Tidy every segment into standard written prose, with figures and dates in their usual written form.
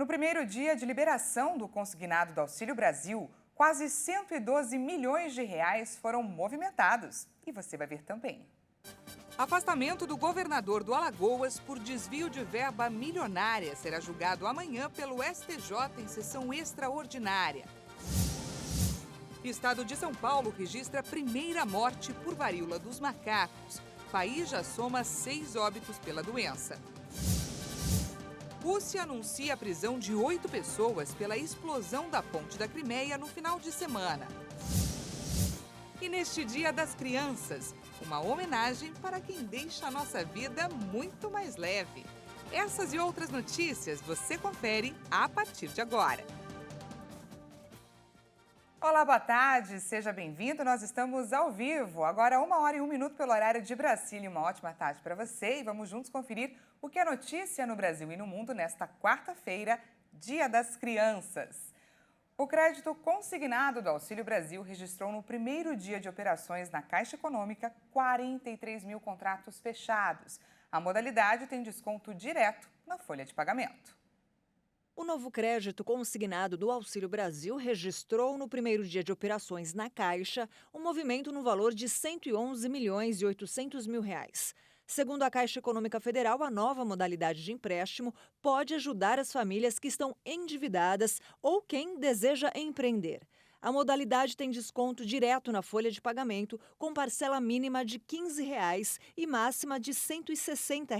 No primeiro dia de liberação do consignado do Auxílio Brasil, quase 112 milhões de reais foram movimentados. E você vai ver também. Afastamento do governador do Alagoas por desvio de verba milionária será julgado amanhã pelo STJ em sessão extraordinária. Estado de São Paulo registra a primeira morte por varíola dos macacos. O país já soma 6 óbitos pela doença. Rússia anuncia a prisão de 8 pessoas pela explosão da ponte da Crimeia no final de semana. E neste Dia das Crianças, uma homenagem para quem deixa a nossa vida muito mais leve. Essas e outras notícias você confere a partir de agora. Olá, boa tarde, seja bem-vindo. Nós estamos ao vivo, agora 1h01 pelo horário de Brasília. Uma ótima tarde para você e vamos juntos conferir o que é notícia no Brasil e no mundo nesta quarta-feira, Dia das Crianças. O crédito consignado do Auxílio Brasil registrou no primeiro dia de operações na Caixa Econômica 43 mil contratos fechados. A modalidade tem desconto direto na folha de pagamento. O novo crédito consignado do Auxílio Brasil registrou no primeiro dia de operações na Caixa um movimento no valor de R$ 111 milhões e 800 mil reais. Segundo a Caixa Econômica Federal, a nova modalidade de empréstimo pode ajudar as famílias que estão endividadas ou quem deseja empreender. A modalidade tem desconto direto na folha de pagamento, com parcela mínima de R$ 15 e máxima de R$ 160,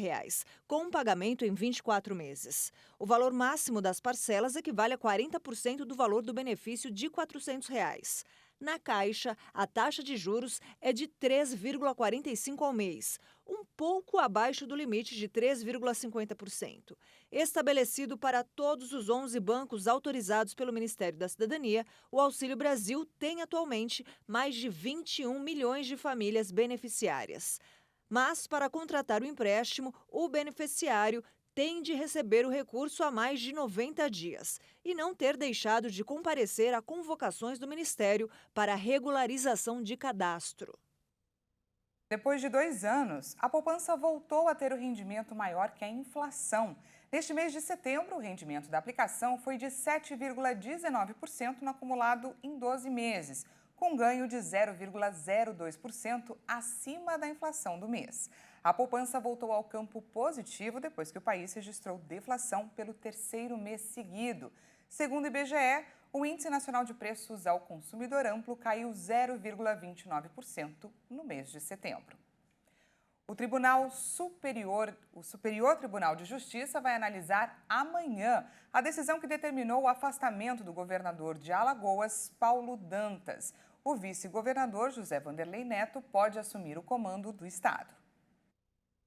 com pagamento em 24 meses. O valor máximo das parcelas equivale a 40% do valor do benefício de R$ 400. Na Caixa, a taxa de juros é de 3,45% ao mês, um pouco abaixo do limite de 3,50%. Estabelecido para todos os 11 bancos autorizados pelo Ministério da Cidadania, o Auxílio Brasil tem atualmente mais de 21 milhões de famílias beneficiárias. Mas, para contratar o empréstimo, o beneficiário tem de receber o recurso há mais de 90 dias e não ter deixado de comparecer a convocações do Ministério para regularização de cadastro. Depois de 2 anos, a poupança voltou a ter o rendimento maior que a inflação. Neste mês de setembro, o rendimento da aplicação foi de 7,19% no acumulado em 12 meses, com ganho de 0,02% acima da inflação do mês. A poupança voltou ao campo positivo depois que o país registrou deflação pelo 3º mês seguido. Segundo o IBGE, o Índice Nacional de Preços ao Consumidor Amplo caiu 0,29% no mês de setembro. O Superior Tribunal de Justiça vai analisar amanhã a decisão que determinou o afastamento do governador de Alagoas, Paulo Dantas. O vice-governador José Vanderlei Neto pode assumir o comando do estado.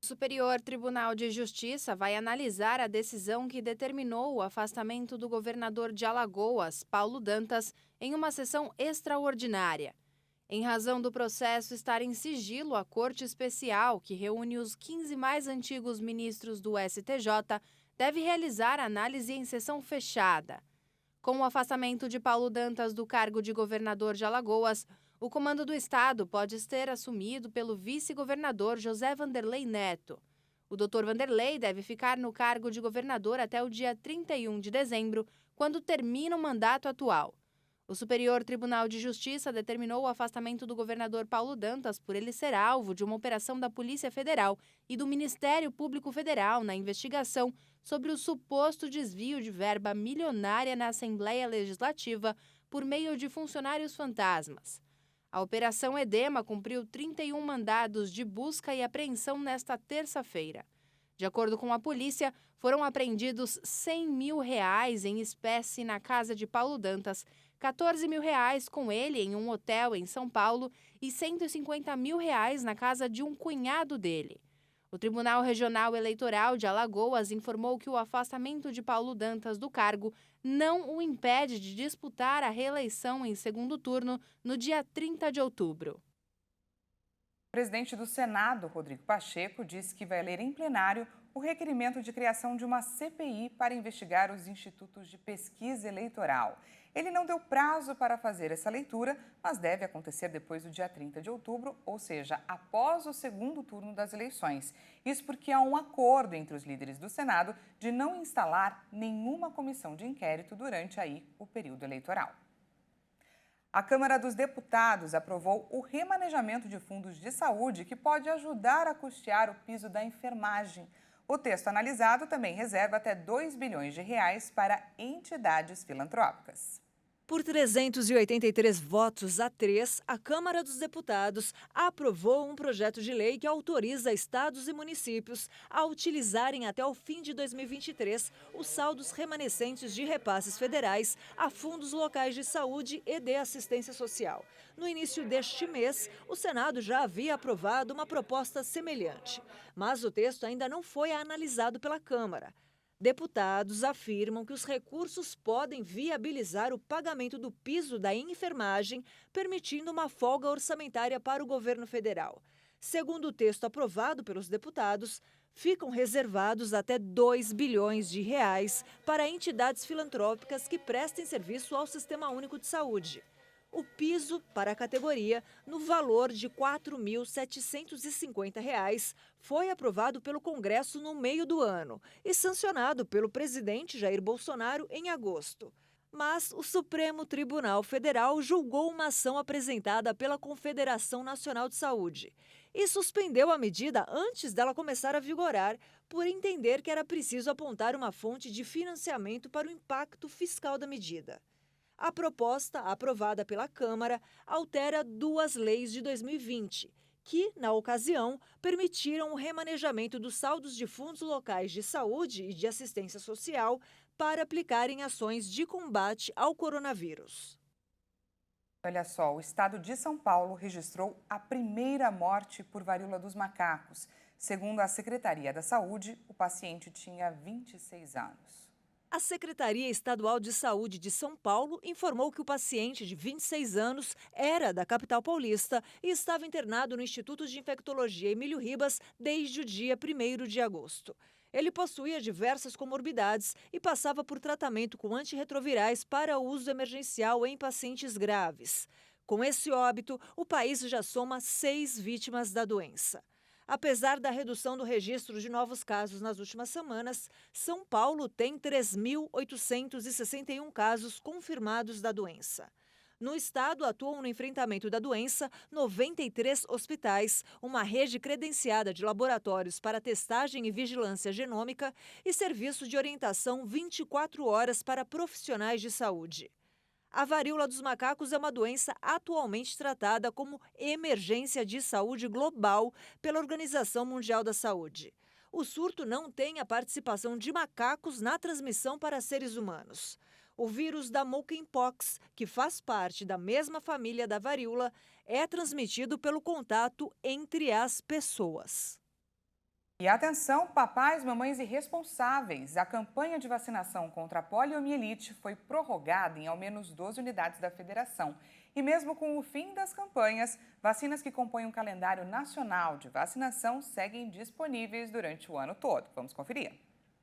O Superior Tribunal de Justiça vai analisar a decisão que determinou o afastamento do governador de Alagoas, Paulo Dantas, em uma sessão extraordinária. Em razão do processo estar em sigilo, a Corte Especial, que reúne os 15 mais antigos ministros do STJ, deve realizar análise em sessão fechada. Com o afastamento de Paulo Dantas do cargo de governador de Alagoas, o comando do estado pode ser assumido pelo vice-governador José Vanderlei Neto. O Dr. Vanderlei deve ficar no cargo de governador até o dia 31 de dezembro, quando termina o mandato atual. O Superior Tribunal de Justiça determinou o afastamento do governador Paulo Dantas por ele ser alvo de uma operação da Polícia Federal e do Ministério Público Federal na investigação sobre o suposto desvio de verba milionária na Assembleia Legislativa por meio de funcionários fantasmas. A Operação Edema cumpriu 31 mandados de busca e apreensão nesta terça-feira. De acordo com a polícia, foram apreendidos R$ 100 mil em espécie na casa de Paulo Dantas, R$ 14 mil com ele em um hotel em São Paulo e R$ 150 mil na casa de um cunhado dele. O Tribunal Regional Eleitoral de Alagoas informou que o afastamento de Paulo Dantas do cargo não o impede de disputar a reeleição em segundo turno no dia 30 de outubro. O presidente do Senado, Rodrigo Pacheco, disse que vai ler em plenário o requerimento de criação de uma CPI para investigar os institutos de pesquisa eleitoral. Ele não deu prazo para fazer essa leitura, mas deve acontecer depois do dia 30 de outubro, ou seja, após o segundo turno das eleições. Isso porque há um acordo entre os líderes do Senado de não instalar nenhuma comissão de inquérito durante o período eleitoral. A Câmara dos Deputados aprovou o remanejamento de fundos de saúde que pode ajudar a custear o piso da enfermagem. O texto analisado também reserva até 2 bilhões de reais para entidades filantrópicas. Por 383 votos a 3, a Câmara dos Deputados aprovou um projeto de lei que autoriza estados e municípios a utilizarem até o fim de 2023 os saldos remanescentes de repasses federais a fundos locais de saúde e de assistência social. No início deste mês, o Senado já havia aprovado uma proposta semelhante, mas o texto ainda não foi analisado pela Câmara. Deputados afirmam que os recursos podem viabilizar o pagamento do piso da enfermagem, permitindo uma folga orçamentária para o governo federal. Segundo o texto aprovado pelos deputados, ficam reservados até 2 bilhões de reais para entidades filantrópicas que prestem serviço ao Sistema Único de Saúde. O piso para a categoria, no valor de R$ 4.750, foi aprovado pelo Congresso no meio do ano e sancionado pelo presidente Jair Bolsonaro em agosto. Mas o Supremo Tribunal Federal julgou uma ação apresentada pela Confederação Nacional de Saúde e suspendeu a medida antes dela começar a vigorar, por entender que era preciso apontar uma fonte de financiamento para o impacto fiscal da medida. A proposta, aprovada pela Câmara, altera 2 leis de 2020, que, na ocasião, permitiram o remanejamento dos saldos de fundos locais de saúde e de assistência social para aplicar em ações de combate ao coronavírus. Olha só, o estado de São Paulo registrou a primeira morte por varíola dos macacos. Segundo a Secretaria da Saúde, o paciente tinha 26 anos. A Secretaria Estadual de Saúde de São Paulo informou que o paciente de 26 anos era da capital paulista e estava internado no Instituto de Infectologia Emílio Ribas desde o dia 1º de agosto. Ele possuía diversas comorbidades e passava por tratamento com antirretrovirais para uso emergencial em pacientes graves. Com esse óbito, o país já soma 6 vítimas da doença. Apesar da redução do registro de novos casos nas últimas semanas, São Paulo tem 3.861 casos confirmados da doença. No estado, atuam no enfrentamento da doença 93 hospitais, uma rede credenciada de laboratórios para testagem e vigilância genômica e serviço de orientação 24 horas para profissionais de saúde. A varíola dos macacos é uma doença atualmente tratada como emergência de saúde global pela Organização Mundial da Saúde. O surto não tem a participação de macacos na transmissão para seres humanos. O vírus da monkeypox, que faz parte da mesma família da varíola, é transmitido pelo contato entre as pessoas. E atenção, papais, mamães e responsáveis! A campanha de vacinação contra a poliomielite foi prorrogada em ao menos 12 unidades da federação. E mesmo com o fim das campanhas, vacinas que compõem um calendário nacional de vacinação seguem disponíveis durante o ano todo. Vamos conferir.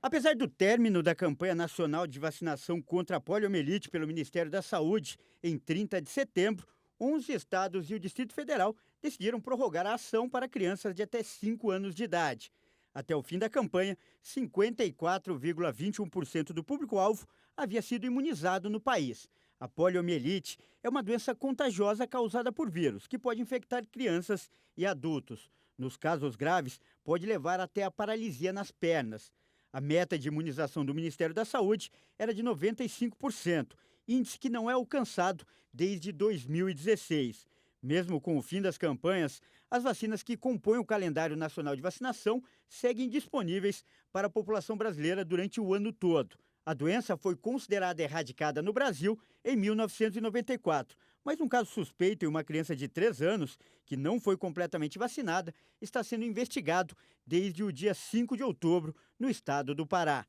Apesar do término da campanha nacional de vacinação contra a poliomielite pelo Ministério da Saúde em 30 de setembro, 11 estados e o Distrito Federal decidiram prorrogar a ação para crianças de até 5 anos de idade. Até o fim da campanha, 54,21% do público-alvo havia sido imunizado no país. A poliomielite é uma doença contagiosa causada por vírus, que pode infectar crianças e adultos. Nos casos graves, pode levar até a paralisia nas pernas. A meta de imunização do Ministério da Saúde era de 95%, índice que não é alcançado desde 2016. Mesmo com o fim das campanhas, as vacinas que compõem o calendário nacional de vacinação seguem disponíveis para a população brasileira durante o ano todo. A doença foi considerada erradicada no Brasil em 1994, mas um caso suspeito em uma criança de 3 anos, que não foi completamente vacinada, está sendo investigado desde o dia 5 de outubro no estado do Pará.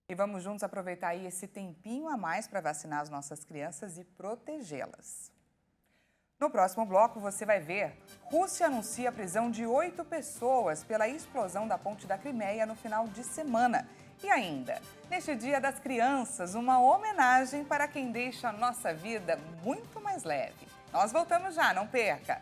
E vamos juntos aproveitar aí esse tempinho a mais para vacinar as nossas crianças e protegê-las. No próximo bloco, você vai ver: Rússia anuncia a prisão de 8 pessoas pela explosão da ponte da Crimeia no final de semana. E ainda, neste Dia das Crianças, uma homenagem para quem deixa a nossa vida muito mais leve. Nós voltamos já, não perca!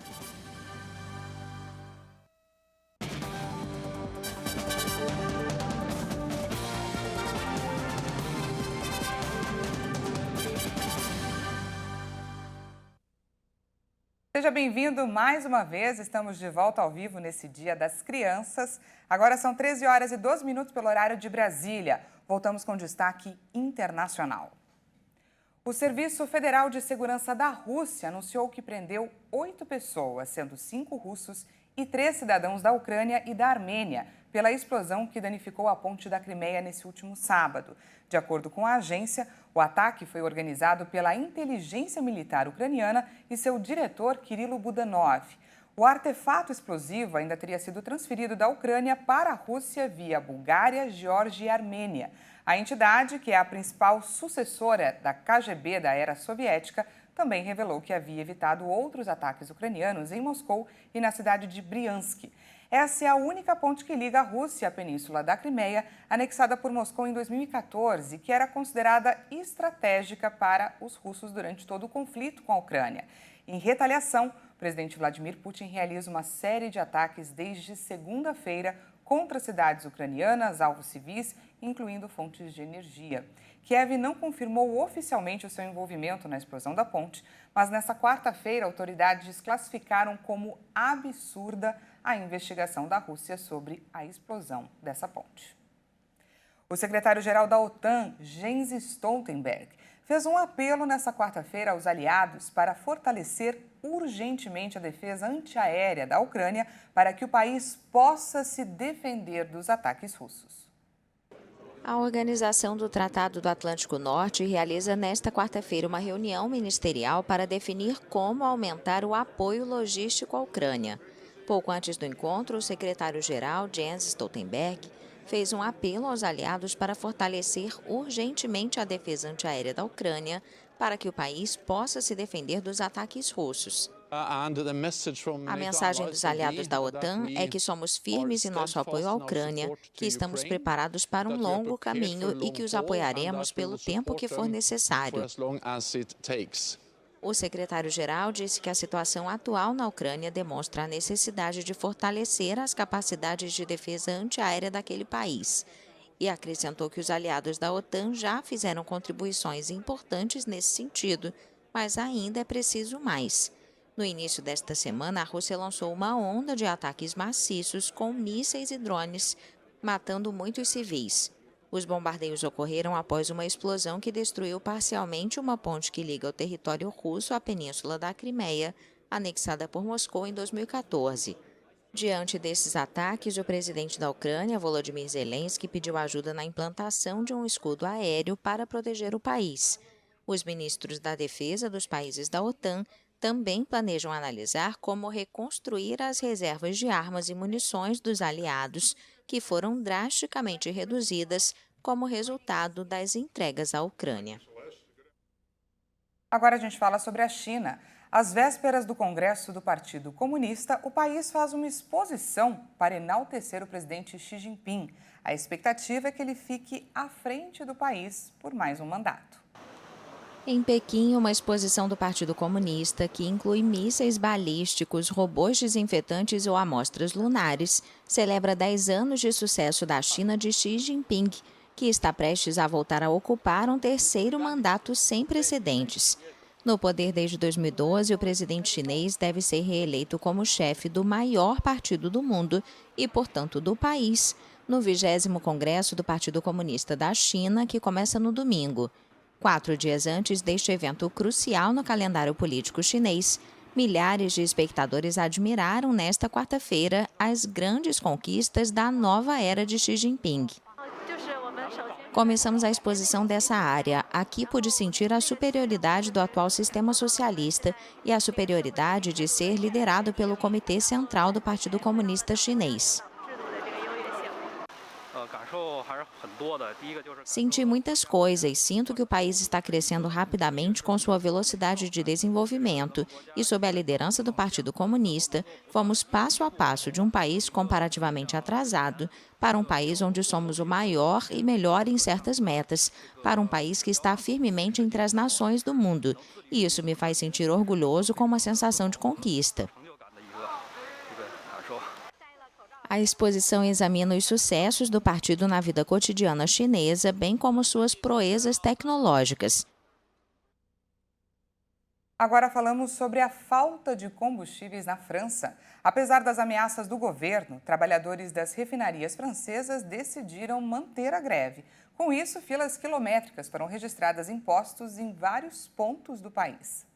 Seja bem-vindo mais uma vez, estamos de volta ao vivo nesse Dia das Crianças. Agora são 13 horas e 12 minutos pelo horário de Brasília. Voltamos com destaque internacional. O Serviço Federal de Segurança da Rússia anunciou que prendeu 8 pessoas, sendo 5 russos e 3 cidadãos da Ucrânia e da Armênia, pela explosão que danificou a ponte da Crimeia nesse último sábado. De acordo com a agência, o ataque foi organizado pela inteligência militar ucraniana e seu diretor, Kirilo Budanov. O artefato explosivo ainda teria sido transferido da Ucrânia para a Rússia via Bulgária, Geórgia e Armênia. A entidade, que é a principal sucessora da KGB da era soviética, também revelou que havia evitado outros ataques ucranianos em Moscou e na cidade de Briansk. Essa é a única ponte que liga a Rússia à Península da Crimeia, anexada por Moscou em 2014, que era considerada estratégica para os russos durante todo o conflito com a Ucrânia. Em retaliação, o presidente Vladimir Putin realiza uma série de ataques desde segunda-feira contra cidades ucranianas, alvos civis, incluindo fontes de energia. Kiev não confirmou oficialmente o seu envolvimento na explosão da ponte, mas nesta quarta-feira autoridades classificaram como absurda a investigação da Rússia sobre a explosão dessa ponte. O secretário-geral da OTAN, Jens Stoltenberg, fez um apelo nesta quarta-feira aos aliados para fortalecer urgentemente a defesa antiaérea da Ucrânia para que o país possa se defender dos ataques russos. A Organização do Tratado do Atlântico Norte realiza nesta quarta-feira uma reunião ministerial para definir como aumentar o apoio logístico à Ucrânia. Pouco antes do encontro, o secretário-geral Jens Stoltenberg fez um apelo aos aliados para fortalecer urgentemente a defesa antiaérea da Ucrânia para que o país possa se defender dos ataques russos. A mensagem dos aliados da OTAN é que somos firmes em nosso apoio à Ucrânia, que estamos preparados para um longo caminho e que os apoiaremos pelo tempo que for necessário. O secretário-geral disse que a situação atual na Ucrânia demonstra a necessidade de fortalecer as capacidades de defesa antiaérea daquele país. E acrescentou que os aliados da OTAN já fizeram contribuições importantes nesse sentido, mas ainda é preciso mais. No início desta semana, a Rússia lançou uma onda de ataques maciços com mísseis e drones, matando muitos civis. Os bombardeios ocorreram após uma explosão que destruiu parcialmente uma ponte que liga o território russo à Península da Crimeia, anexada por Moscou em 2014. Diante desses ataques, o presidente da Ucrânia, Volodymyr Zelensky, pediu ajuda na implantação de um escudo aéreo para proteger o país. Os ministros da defesa dos países da OTAN também planejam analisar como reconstruir as reservas de armas e munições dos aliados, que foram drasticamente reduzidas como resultado das entregas à Ucrânia. Agora a gente fala sobre a China. Às vésperas do Congresso do Partido Comunista, o país faz uma exposição para enaltecer o presidente Xi Jinping. A expectativa é que ele fique à frente do país por mais um mandato. Em Pequim, uma exposição do Partido Comunista, que inclui mísseis balísticos, robôs desinfetantes ou amostras lunares, celebra 10 anos de sucesso da China de Xi Jinping, que está prestes a voltar a ocupar um terceiro mandato sem precedentes. No poder desde 2012, o presidente chinês deve ser reeleito como chefe do maior partido do mundo e, portanto, do país, no 20º Congresso do Partido Comunista da China, que começa no domingo. 4 dias antes deste evento crucial no calendário político chinês, milhares de espectadores admiraram nesta quarta-feira as grandes conquistas da nova era de Xi Jinping. Começamos a exposição dessa área. Aqui pude sentir a superioridade do atual sistema socialista e a superioridade de ser liderado pelo Comitê Central do Partido Comunista Chinês. Senti muitas coisas, sinto que o país está crescendo rapidamente com sua velocidade de desenvolvimento e, sob a liderança do Partido Comunista, fomos passo a passo de um país comparativamente atrasado para um país onde somos o maior e melhor em certas metas, para um país que está firmemente entre as nações do mundo. E isso me faz sentir orgulhoso com uma sensação de conquista. A exposição examina os sucessos do partido na vida cotidiana chinesa, bem como suas proezas tecnológicas. Agora falamos sobre a falta de combustíveis na França. Apesar das ameaças do governo, trabalhadores das refinarias francesas decidiram manter a greve. Com isso, filas quilométricas foram registradas em postos em vários pontos do país.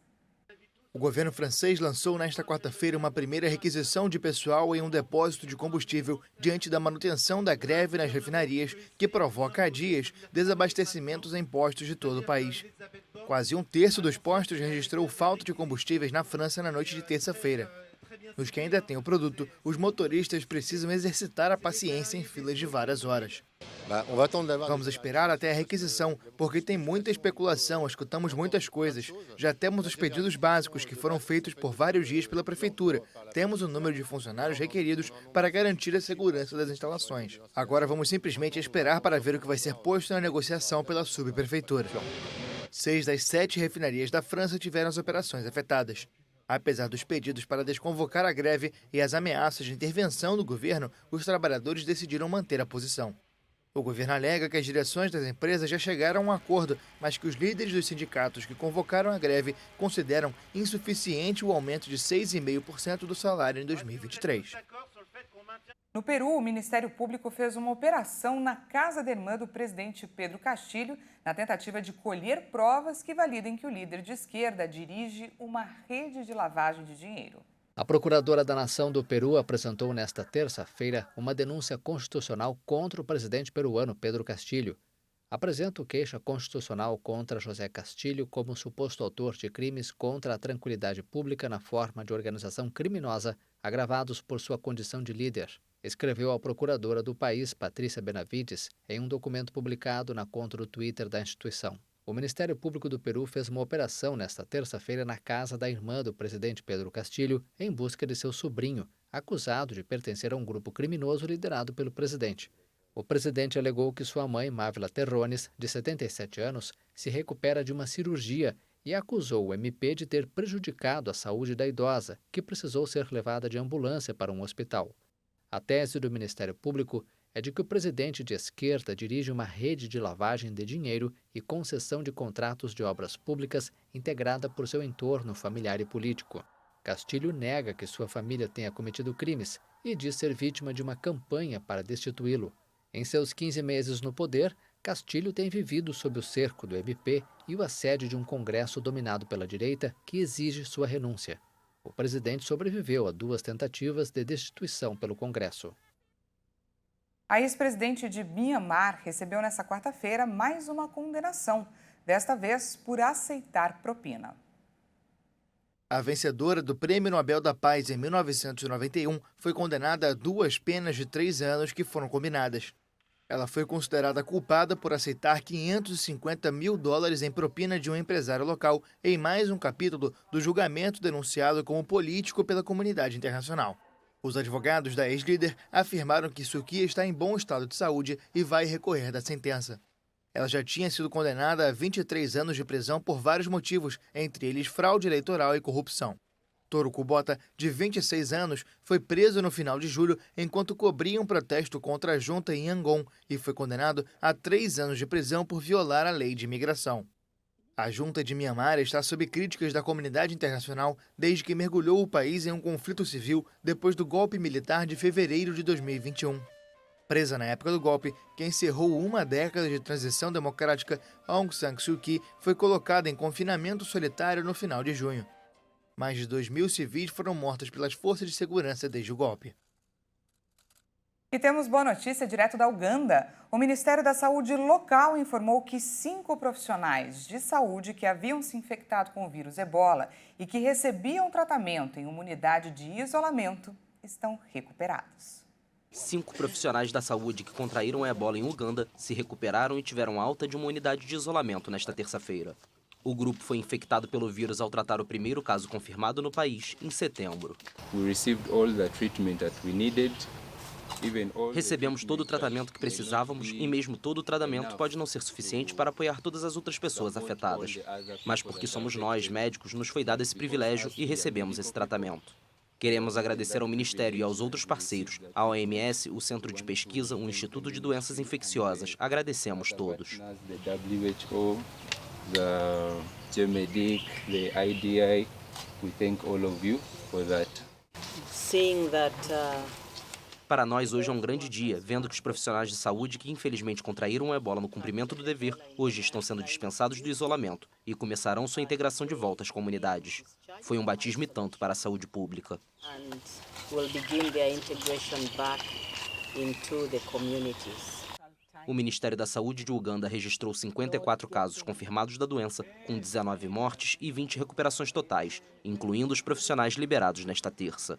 O governo francês lançou nesta quarta-feira uma primeira requisição de pessoal em um depósito de combustível diante da manutenção da greve nas refinarias, que provoca há dias desabastecimentos em postos de todo o país. Quase um terço dos postos registrou falta de combustíveis na França na noite de terça-feira. Nos que ainda têm o produto, os motoristas precisam exercitar a paciência em filas de várias horas. Vamos esperar até a requisição, porque tem muita especulação, escutamos muitas coisas. Já temos os pedidos básicos que foram feitos por vários dias pela prefeitura. Temos o número de funcionários requeridos para garantir a segurança das instalações. Agora vamos simplesmente esperar para ver o que vai ser posto na negociação pela subprefeitura. 6 das 7 refinarias da França tiveram as operações afetadas. Apesar dos pedidos para desconvocar a greve e as ameaças de intervenção do governo, os trabalhadores decidiram manter a posição. O governo alega que as direções das empresas já chegaram a um acordo, mas que os líderes dos sindicatos que convocaram a greve consideram insuficiente o aumento de 6,5% do salário em 2023. No Peru, o Ministério Público fez uma operação na casa da irmã do presidente Pedro Castillo, na tentativa de colher provas que validem que o líder de esquerda dirige uma rede de lavagem de dinheiro. A Procuradora da Nação do Peru apresentou nesta terça-feira uma denúncia constitucional contra o presidente peruano Pedro Castillo. Apresenta queixa constitucional contra José Castillo como suposto autor de crimes contra a tranquilidade pública na forma de organização criminosa, agravados por sua condição de líder, escreveu a procuradora do país, Patrícia Benavides, em um documento publicado na conta do Twitter da instituição. O Ministério Público do Peru fez uma operação nesta terça-feira na casa da irmã do presidente Pedro Castillo em busca de seu sobrinho, acusado de pertencer a um grupo criminoso liderado pelo presidente. O presidente alegou que sua mãe, Mávila Terrones, de 77 anos, se recupera de uma cirurgia e acusou o MP de ter prejudicado a saúde da idosa, que precisou ser levada de ambulância para um hospital. A tese do Ministério Público é de que o presidente de esquerda dirige uma rede de lavagem de dinheiro e concessão de contratos de obras públicas integrada por seu entorno familiar e político. Castillo nega que sua família tenha cometido crimes e diz ser vítima de uma campanha para destituí-lo. Em seus 15 meses no poder, Castillo tem vivido sob o cerco do MP e o assédio de um Congresso dominado pela direita que exige sua renúncia. O presidente sobreviveu a 2 tentativas de destituição pelo Congresso. A ex-presidente de Myanmar recebeu nesta quarta-feira mais uma condenação, desta vez por aceitar propina. A vencedora do Prêmio Nobel da Paz em 1991 foi condenada a 2 penas de 3 anos que foram combinadas. Ela foi considerada culpada por aceitar $550 mil em propina de um empresário local em mais um capítulo do julgamento denunciado como político pela comunidade internacional. Os advogados da ex-líder afirmaram que Suu Kyi está em bom estado de saúde e vai recorrer da sentença. Ela já tinha sido condenada a 23 anos de prisão por vários motivos, entre eles fraude eleitoral e corrupção. Toro Kubota, de 26 anos, foi preso no final de julho enquanto cobria um protesto contra a junta em Yangon e foi condenado a 3 anos de prisão por violar a lei de imigração. A junta de Myanmar está sob críticas da comunidade internacional desde que mergulhou o país em um conflito civil depois do golpe militar de fevereiro de 2021. Presa na época do golpe, que encerrou uma década de transição democrática, Aung San Suu Kyi foi colocada em confinamento solitário no final de junho. Mais de 2.000 civis foram mortos pelas forças de segurança desde o golpe. E temos boa notícia direto da Uganda. O Ministério da Saúde local informou que 5 profissionais de saúde que haviam se infectado com o vírus Ebola e que recebiam tratamento em uma unidade de isolamento estão recuperados. 5 profissionais da saúde que contraíram a ebola em Uganda se recuperaram e tiveram alta de uma unidade de isolamento nesta terça-feira. O grupo foi infectado pelo vírus ao tratar o primeiro caso confirmado no país em setembro. Recebemos todo o tratamento que precisávamos e mesmo todo o tratamento pode não ser suficiente para apoiar todas as outras pessoas afetadas. Mas porque somos nós, médicos, nos foi dado esse privilégio e recebemos esse tratamento. Queremos agradecer ao Ministério e aos outros parceiros, à OMS, o Centro de Pesquisa, o Instituto de Doenças Infecciosas. Agradecemos todos. The GMEDIC, the IDI, we thank all of you for that. Para nós, hoje é um grande dia, vendo que os profissionais de saúde que infelizmente contraíram a ebola no cumprimento do dever, hoje estão sendo dispensados do isolamento e começarão sua integração de volta às comunidades. Foi um batismo e tanto para a saúde pública. O Ministério da Saúde de Uganda registrou 54 casos confirmados da doença, com 19 mortes e 20 recuperações totais, incluindo os profissionais liberados nesta terça.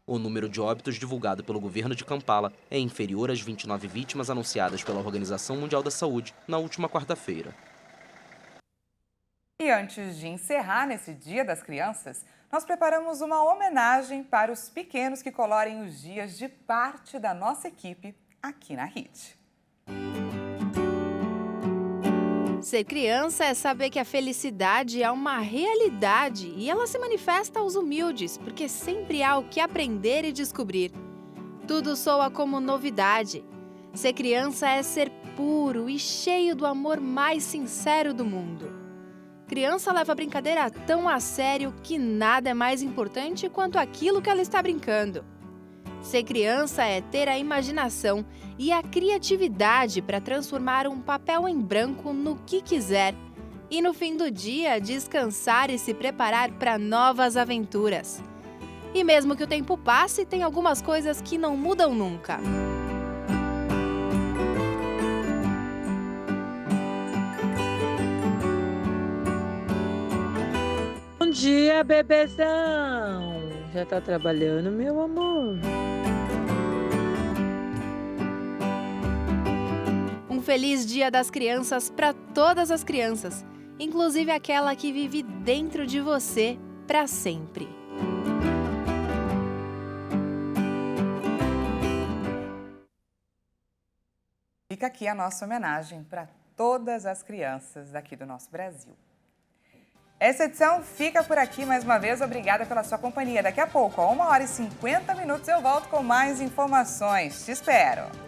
O número de óbitos divulgado pelo governo de Kampala é inferior às 29 vítimas anunciadas pela Organização Mundial da Saúde na última quarta-feira. E antes de encerrar nesse Dia das Crianças, nós preparamos uma homenagem para os pequenos que colorem os dias de parte da nossa equipe aqui na Hit. Ser criança é saber que a felicidade é uma realidade e ela se manifesta aos humildes, porque sempre há o que aprender e descobrir. Tudo soa como novidade. Ser criança é ser puro e cheio do amor mais sincero do mundo. Criança leva a brincadeira tão a sério que nada é mais importante quanto aquilo que ela está brincando. Ser criança é ter a imaginação e a criatividade para transformar um papel em branco no que quiser. E no fim do dia, descansar e se preparar para novas aventuras. E mesmo que o tempo passe, tem algumas coisas que não mudam nunca. Bom dia, bebezão! Já tá trabalhando, meu amor? Um feliz Dia das Crianças para todas as crianças, inclusive aquela que vive dentro de você para sempre. Fica aqui a nossa homenagem para todas as crianças daqui do nosso Brasil. Essa edição fica por aqui. Mais uma vez, obrigada pela sua companhia. Daqui a pouco, a 1h50, eu volto com mais informações. Te espero!